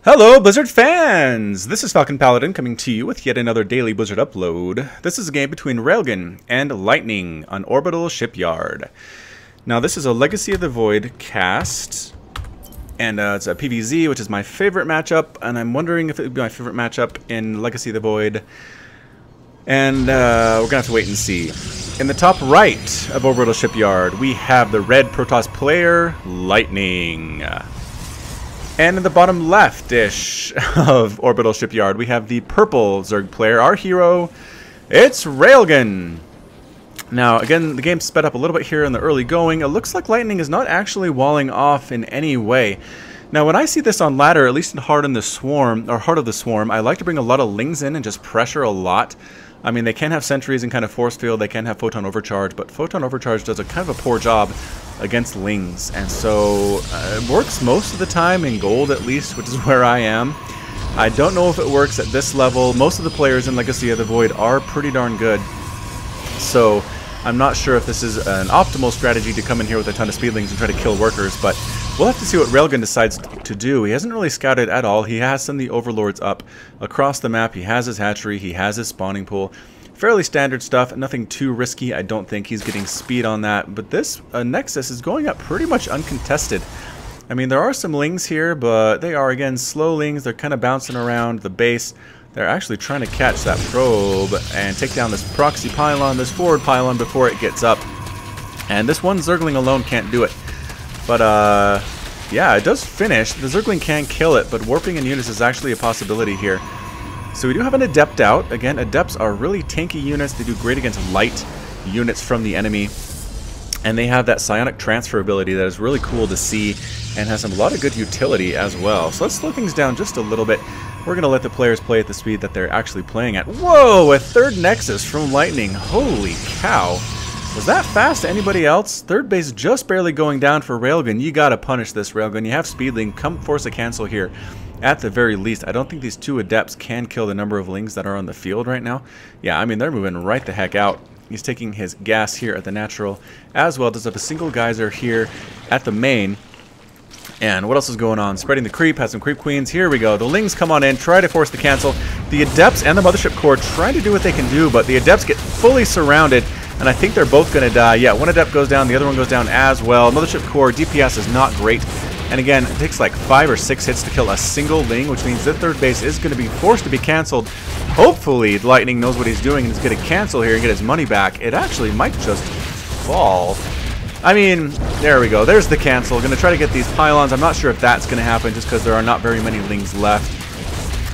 Hello Blizzard fans! This is FalconPaladin coming to you with yet another daily Blizzard upload. This is a game between Railgan and Lightning on Orbital Shipyard. Now this is a Legacy of the Void cast, and it's a PvZ, which is my favorite matchup, and I'm wondering if it would be my favorite matchup in Legacy of the Void. And we're gonna have to wait and see. In the top right of Orbital Shipyard, we have the red Protoss player, Lightning. And in the bottom left-ish of Orbital Shipyard, we have the purple Zerg player, our hero. It's Railgan. Now, again, the game's sped up a little bit here in the early going. It looks like Lightning is not actually walling off in any way. Now, when I see this on ladder, at least in Heart of the Swarm, I like to bring a lot of Lings in and just pressure a lot. I mean, they can have sentries and kind of force field, they can have photon overcharge, but photon overcharge does a kind of a poor job against Lings, and so it works most of the time in gold at least, which is where I am. I don't know if it works at this level. Most of the players in Legacy of the Void are pretty darn good, so I'm not sure if this is an optimal strategy to come in here with a ton of speedlings and try to kill workers, but we'll have to see what Railgan decides to do. He hasn't really scouted at all. He has sent the overlords up across the map. He has his hatchery. He has his spawning pool. Fairly standard stuff. Nothing too risky. I don't think he's getting speed on that. But this Nexus is going up pretty much uncontested. I mean, there are some Lings here, but they are, again, slow Lings. They're kind of bouncing around the base. They're actually trying to catch that probe and take down this proxy pylon, this forward pylon, before it gets up. And this one Zergling alone can't do it. But, yeah, it does finish. The Zergling can kill it, but warping in units is actually a possibility here. So we do have an Adept out. Again, Adepts are really tanky units. They do great against light units from the enemy. And they have that psionic transfer ability that is really cool to see and has a lot of good utility as well. So let's slow things down just a little bit. We're going to let the players play at the speed that they're actually playing at. Whoa, a third Nexus from Lightning. Holy cow. Was that fast to anybody else? Third base just barely going down for Railgan. You got to punish this, Railgan. You have Speedling. Come force a cancel here. At the very least, I don't think these two Adepts can kill the number of Lings that are on the field right now. Yeah, I mean, they're moving right the heck out. He's taking his gas here at the natural, as well does have a single geyser here at the main. And what else is going on? Spreading the creep, has some creep queens. Here we go. The Lings come on in, try to force the cancel. The Adepts and the Mothership Core try to do what they can do, but the Adepts get fully surrounded, and I think they're both going to die. Yeah, one Adept goes down, the other one goes down as well. Mothership Core DPS is not great. And again, it takes like 5 or 6 hits to kill a single Ling, which means the third base is going to be forced to be canceled. Hopefully, Lightning knows what he's doing and is going to cancel here and get his money back. It actually might just fall. I mean, there we go. There's the cancel. Going to try to get these pylons. I'm not sure if that's going to happen just because there are not very many Lings left.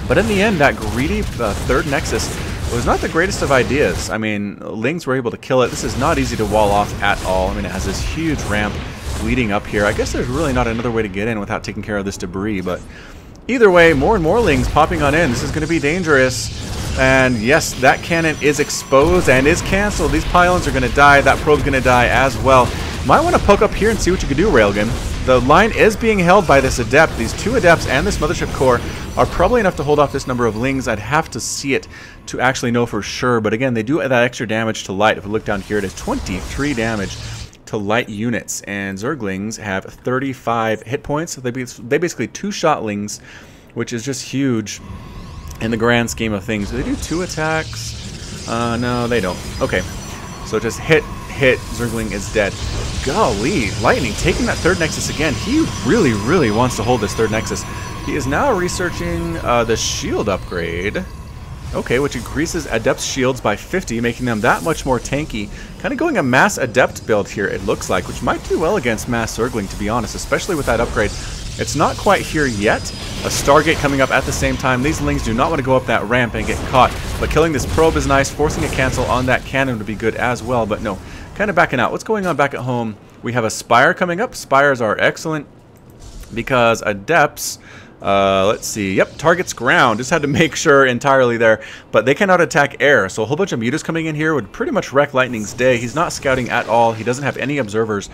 But in the end, that greedy third Nexus was not the greatest of ideas. I mean, Lings were able to kill it. This is not easy to wall off at all. I mean, it has this huge ramp leading up here. I guess there's really not another way to get in without taking care of this debris, but either way, more and more Lings popping on in. This is going to be dangerous. And yes, that cannon is exposed and is canceled. These pylons are going to die. That probe's going to die as well. Might want to poke up here and see what you can do, Railgan. The line is being held by this Adept. These two Adepts and this Mothership Core are probably enough to hold off this number of Lings. I'd have to see it to actually know for sure. But again, they do that extra damage to light. If we look down here, it is 23 damage to light units, and Zerglings have 35 hit points. So they basically two-shot Lings, which is just huge in the grand scheme of things. Do they do 2 attacks? No, they don't. Okay, so just hit, Zergling is dead. Golly, Lightning taking that third Nexus again. He really, really wants to hold this third Nexus. He is now researching the shield upgrade. Okay, which increases Adept's shields by 50, making them that much more tanky. Kind of going a mass Adept build here, it looks like, which might do well against mass Zergling, to be honest, especially with that upgrade. It's not quite here yet. A Stargate coming up at the same time. These Lings do not want to go up that ramp and get caught, but killing this probe is nice. Forcing a cancel on that cannon would be good as well, but no. Kind of backing out. What's going on back at home? We have a Spire coming up. Spires are excellent because Adepts... let's see. Yep, targets ground. Just had to make sure entirely there. But they cannot attack air, so a whole bunch of mutas coming in here would pretty much wreck Lightning's day. He's not scouting at all. He doesn't have any observers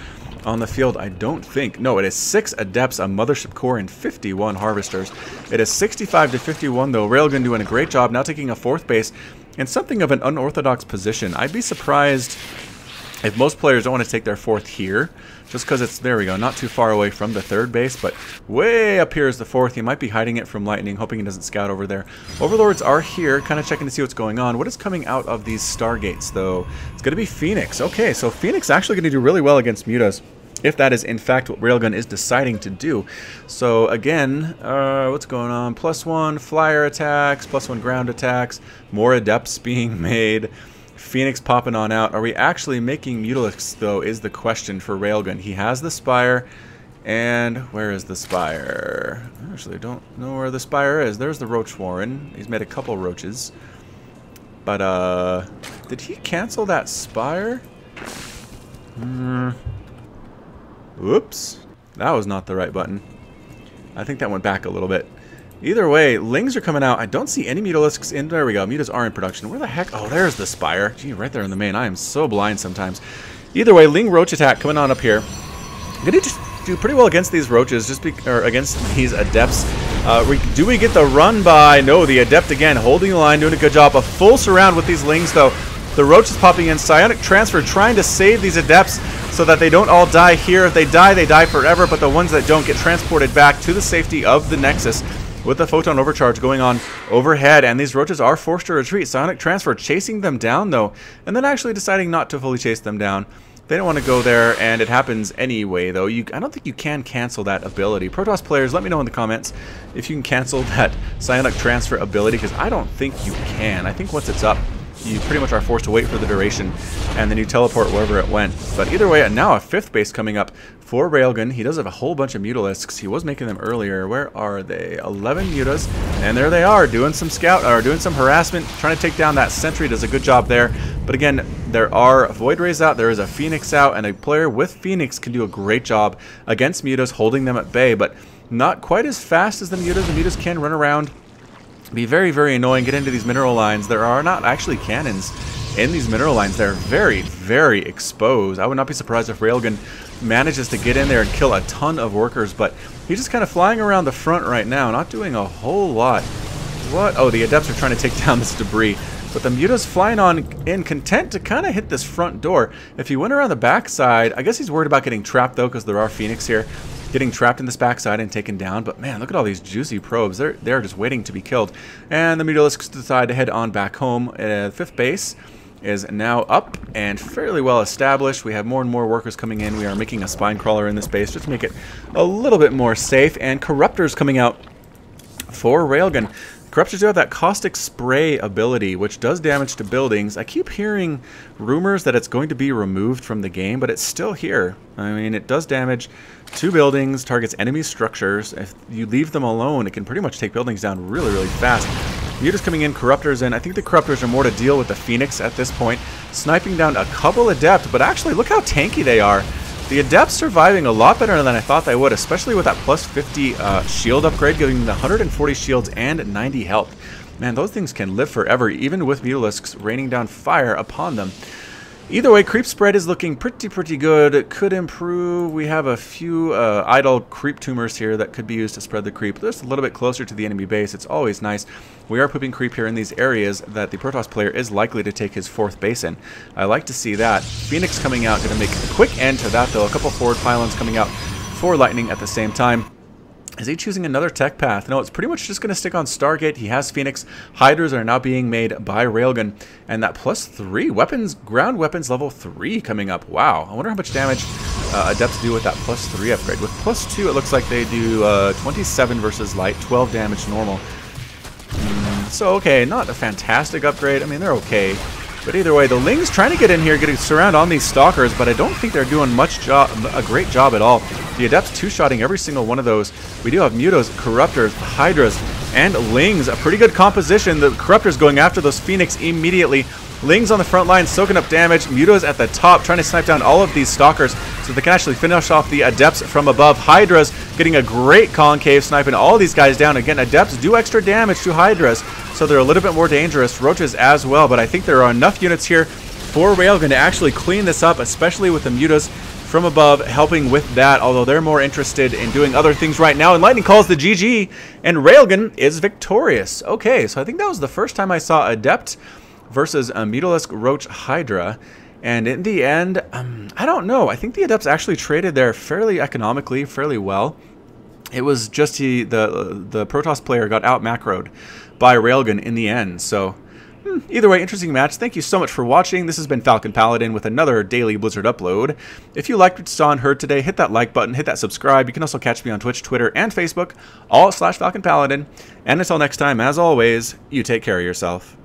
on the field, I don't think. No, it is 6 Adepts, a Mothership Core, and 51 Harvesters. It is 65 to 51, though. Railgun doing a great job, now taking a 4th base in something of an unorthodox position. I'd be surprised If most players don't want to take their fourth here, just because it's, there we go, not too far away from the third base, but way up here is the fourth. He might be hiding it from lightning, hoping he doesn't scout over there. Overlords are here, kind of checking to see what's going on. What is coming out of these stargates, though? It's going to be Phoenix. Okay, so Phoenix actually going to do really well against mutas, if that is in fact what Railgun is deciding to do. So again, what's going on? +1 flyer attacks, +1 ground attacks, more adepts being made. Phoenix popping on out. Are we actually making Mutalisks, though, is the question for Railgun. He has the Spire, and where is the Spire? I actually don't know where the Spire is. There's the Roach Warren. He's made a couple roaches. But, did he cancel that Spire? Whoops. That was not the right button. I think that went back a little bit. Either way, Lings are coming out. I don't see any Mutalisks in. There we go. Mutas are in production. Where the heck? Oh, there's the Spire. Gee, right there in the main. I am so blind sometimes. Either way, Ling Roach attack coming on up here. Gonna just do pretty well against these roaches, or against these adepts. Do we get the run by? No, the adept again holding the line, doing a good job. A full surround with these Lings, though. The roach is popping in. Psionic transfer, trying to save these adepts so that they don't all die here. If they die forever. But the ones that don't get transported back to the safety of the Nexus, with the photon overcharge going on overhead, and these roaches are forced to retreat. Psionic transfer chasing them down, though, and then actually deciding not to fully chase them down. They don't want to go there, and it happens anyway, though. I don't think you can cancel that ability. Protoss players, let me know in the comments if you can cancel that Psionic transfer ability, because I don't think you can. I think once it's up, you pretty much are forced to wait for the duration, and then you teleport wherever it went. But either way, now a fifth base coming up for Railgun. He does have a whole bunch of Mutalisks. He was making them earlier. Where are they? 11 mutas, and there they are, doing some scout, or doing some harassment, trying to take down that sentry. Does a good job there. But again, there are Void Rays out, there is a Phoenix out, and a player with Phoenix can do a great job against mutas, holding them at bay, but not quite as fast as the mutas. The mutas can run around, be very, very annoying, get into these mineral lines. There are not actually cannons in these mineral lines. They're very, very exposed. I would not be surprised if Railgun manages to get in there and kill a ton of workers, but he's just kind of flying around the front right now, not doing a whole lot. What? Oh, the adepts are trying to take down this debris. But the muta's flying on in, content to kind of hit this front door. If he went around the backside, I guess he's worried about getting trapped, though, because there are Phoenix here. Getting trapped in this backside and taken down. But man, look at all these juicy probes. They're just waiting to be killed. And the Mutalisks decide to head on back home. Fifth base is now up and fairly well established. We have more and more workers coming in. We are making a spine crawler in this base just to make it a little bit more safe. And Corruptors coming out for Railgun. Corruptors do have that caustic spray ability, which does damage to buildings. I keep hearing rumors that it's going to be removed from the game, but it's still here. I mean, it does damage to buildings, targets enemy structures. If you leave them alone, it can pretty much take buildings down really, really fast. Mutas coming in, Corruptors in. I think the Corruptors are more to deal with the Phoenix at this point. Sniping down a couple Adept, but actually look how tanky they are. The Adepts surviving a lot better than I thought they would, especially with that plus 50 shield upgrade, giving them 140 shields and 90 health. Man, those things can live forever, even with Mutalisks raining down fire upon them. Either way, creep spread is looking pretty good. It could improve. We have a few idle creep tumors here that could be used to spread the creep just a little bit closer to the enemy base. It's always nice. We are pooping creep here in these areas that the Protoss player is likely to take his fourth base in. I like to see that. Phoenix coming out, going to make a quick end to that, though. A couple forward pylons coming out for Lightning at the same time. Is he choosing another tech path? No, it's pretty much just going to stick on Stargate. He has Phoenix. Hydras are now being made by Railgun. And that +3 weapons, ground weapons level 3 coming up. Wow. I wonder how much damage Adepts do with that +3 upgrade. With +2, it looks like they do 27 versus light, 12 damage normal. So, okay, not a fantastic upgrade. I mean, they're okay. But either way, the Ling's trying to get in here, getting surround on these Stalkers, but I don't think they're doing a great job at all. The Adepts two-shotting every single one of those. We do have Mutas, Corruptors, Hydras, and Lings. A pretty good composition. The Corruptors going after those Phoenix immediately. Lings on the front line, soaking up damage. Mutas at the top, trying to snipe down all of these Stalkers so they can actually finish off the Adepts from above. Hydras getting a great concave, sniping all these guys down. Again, Adepts do extra damage to Hydras, so they're a little bit more dangerous. Roaches as well, but I think there are enough units here for Railgun to actually clean this up, especially with the Mutas from above helping with that, although they're more interested in doing other things right now. And Lightning calls the GG, and Railgun is victorious. Okay, so I think that was the first time I saw Adept versus a Mutalisk Roach Hydra. And in the end, I don't know. I think the Adepts actually traded there fairly economically, fairly well. It was just the Protoss player got out macroed by Railgan in the end. So either way, interesting match. Thank you so much for watching. This has been FalconPaladin with another daily Blizzard upload. If you liked what you saw and heard today, hit that like button, hit that subscribe. You can also catch me on Twitch, Twitter, and Facebook, all /FalconPaladin. And until next time, as always, you take care of yourself.